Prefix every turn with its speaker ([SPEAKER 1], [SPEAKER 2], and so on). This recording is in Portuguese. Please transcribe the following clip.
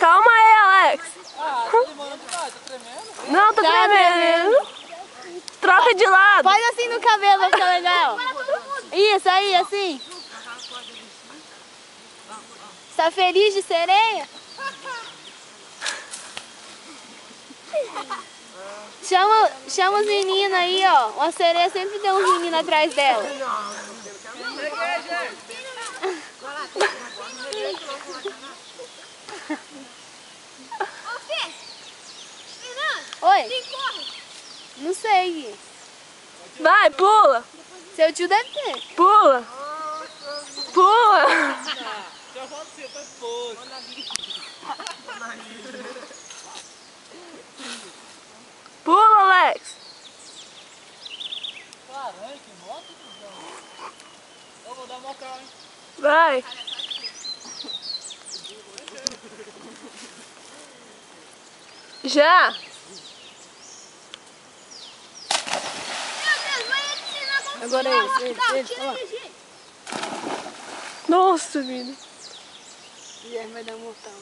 [SPEAKER 1] Calma aí, Alex.
[SPEAKER 2] Ah, tá demorando demais, tá tremendo?
[SPEAKER 1] Não, tô tremendo. Troca de lado.
[SPEAKER 3] Faz assim no cabelo, vai ficar legal. Isso, aí, assim. Tá feliz de sereia? Chama os meninos aí, ó. Uma sereia sempre tem uns meninos atrás dela. Oi? Não sei.
[SPEAKER 1] Vai, pula.
[SPEAKER 3] Seu tio deve ter.
[SPEAKER 1] Pula. Pula.
[SPEAKER 2] Já volto você, tá pouco.
[SPEAKER 1] Pula, Alex.
[SPEAKER 2] Caramba, que moto, cuzão. Eu vou dar uma calma, hein?
[SPEAKER 1] Vai. Já.
[SPEAKER 3] Agora ele, olha lá.
[SPEAKER 1] Nossa, vida.
[SPEAKER 3] Guilherme vai dar um mortal.